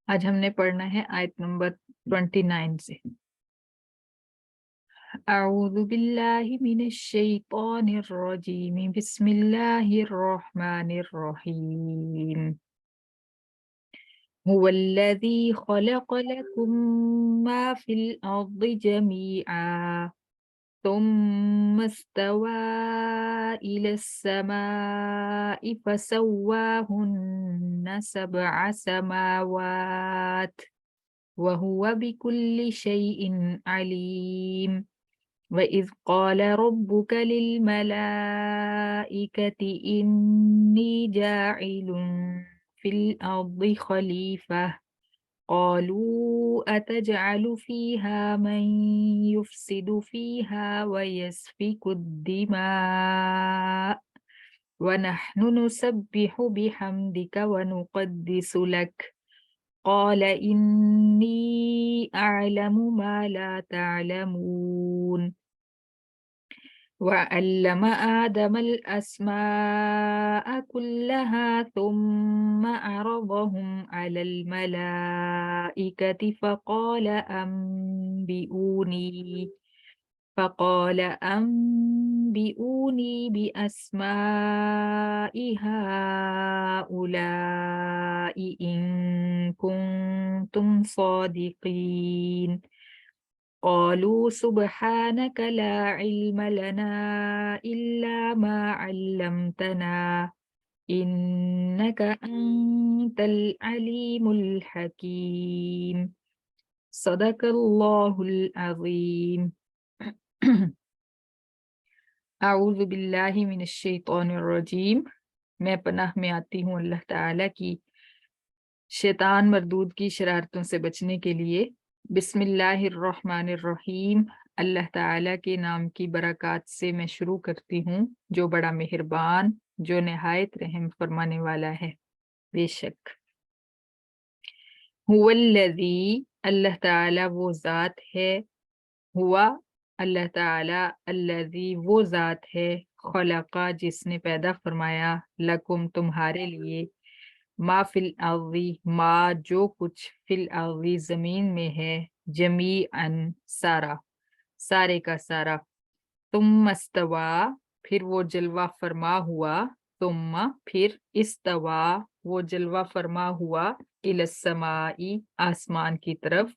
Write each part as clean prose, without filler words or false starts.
آج ہم نے پڑھنا ہے آیت نمبر 29 سے۔ اعوذ باللہ من الشیطان الرجیم، بسم اللہ الرحمن الرحیم۔ هو الذی خلق لکم ما فی الارض جمیعا ثم استوى إلى السماء فسواهن 7 سماوات وهو بكل شيء عليم۔ وَإِذْ قَالَ رَبُّكَ لِلْمَلَائِكَةِ إِنِّي جَاعِلٌ فِي الْأَرْضِ خَلِيفَةً قالوا أتجعل فيها من يفسد فيها ويسفك الدماء ونحن نسبح بحمدك ونقدس لك قال إني أعلم ما لا تعلمون۔ وعلم آدم الأسماء كلها ثم عرضهم على الملائكة فقال أنبئوني بأسماء هؤلاء إن كنتم صادقين قالوا سبحانك لا علم لنا إلا ما علمتنا إنك أنت العليم الحكيم۔ صدق اللہ العظیم۔ اعوذ باللہ من الشیطان الرجیم، میں پناہ میں آتی ہوں اللہ تعالیٰ کی شیطان مردود کی شرارتوں سے بچنے کے لیے۔ بسم اللہ الرحمن الرحیم، اللہ تعالیٰ کے نام کی برکات سے میں شروع کرتی ہوں جو بڑا مہربان، جو نہایت رحم فرمانے والا ہے۔ بے شک هو الذی، اللہ تعالیٰ وہ ذات ہے، ہوا اللہ تعالیٰ، الذی وہ ذات ہے، خلقہ جس نے پیدا فرمایا، لکم تمہارے لیے، ما فی الارض ما جو کچھ فی الارض زمین میں ہے، جمیعاً سارا، سارے کا سارا، ثم استوا پھر وہ جلوہ فرما ہوا، ثم پھر استوا وہ جلوہ فرما ہوا، الی السماء آسمان کی طرف،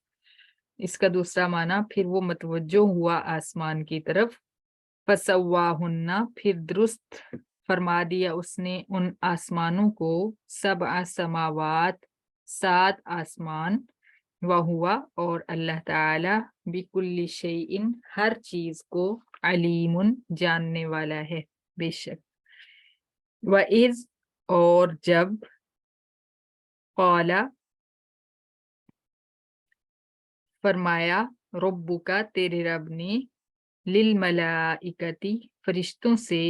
اس کا دوسرا معنی پھر وہ متوجہ ہوا آسمان کی طرف، فسواہن پھر درست فرما دیا اس نے ان آسمانوں کو، 7 سماوات 7 آسمان، وہوا اور اللہ تعالی بکل شیء ہر چیز کو، علیم جاننے والا ہے، بے شک۔ وَإِذْ اور جب، قال فرمایا، ربک تیرے رب نے، للملائکتی فرشتوں سے،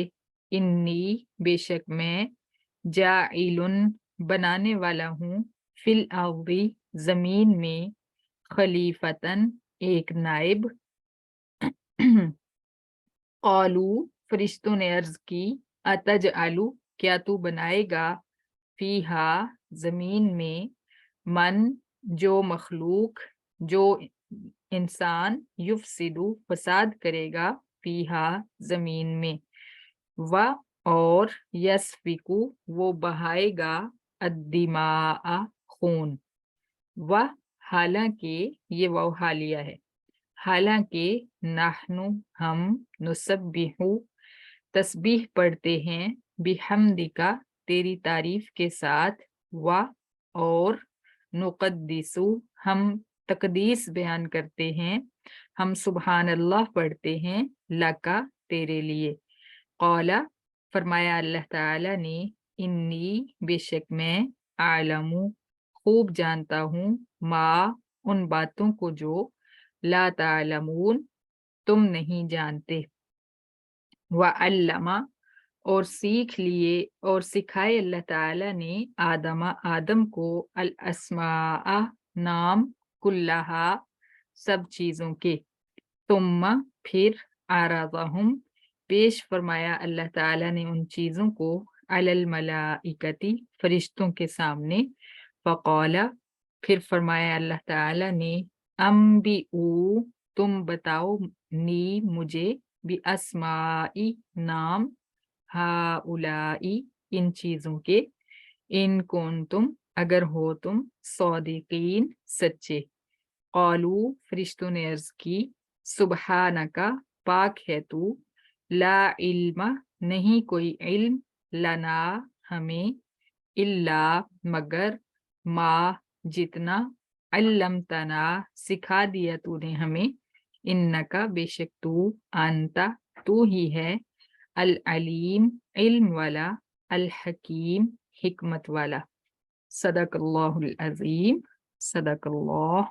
انی بے شک میں، جاعل بنانے والا ہوں، فی الارض زمین میں، خلیفتاً ایک نائب۔ قالو فرشتوں نے عرض کی، اتجعل کیا تو بنائے گا، فیہا زمین میں، من جو مخلوق، جو انسان، یفسدو فساد کرے گا، فیہا زمین میں، و اور یسفکو وہ بہائے گا، الدماء خون، و حالانکہ یہ وہ حالیہ ہے، حالانکہ نحن ہم، نسبح تسبیح پڑھتے ہیں، بحمدکا تیری تعریف کے ساتھ، و اور نقدس ہم تقدیس بیان کرتے ہیں، ہم سبحان اللہ پڑھتے ہیں، لکا تیرے لیے، قال فرمایا اللہ تعالی نے، انی بے شک میں، اعلم خوب جانتا ہوں، ما ان باتوں کو جو، لا تعلمون تم نہیں جانتے، وعلم اور سیکھ لیے اور سکھائے اللہ تعالی نے، آدم کو، الاسماء نام، کلہا سب چیزوں کے، ثم پھر عرضہم پیش فرمایا اللہ تعالی نے ان چیزوں کو، علی الملائکتی فرشتوں کے سامنے، فقال پھر فرمایا اللہ تعالی نے، انبئوا تم بتاؤ نی مجھے، باسمائی نام، ہاؤلائی ان چیزوں کے، ان کنتم اگر ہو تم صادقین سچے، قالو فرشتوں نے عرض کی، سبحانکا پاک ہے تو، لا علم نہیں کوئی علم، لنا ہمیں، الا مگر، ما جتنا، علمتنا سکھا دیا تو نے ہمیں، انکا بے شک تو، انتا تو ہی ہے، العلیم علم والا، الحکیم حکمت والا۔ صدق اللہ العظیم، صدق اللہ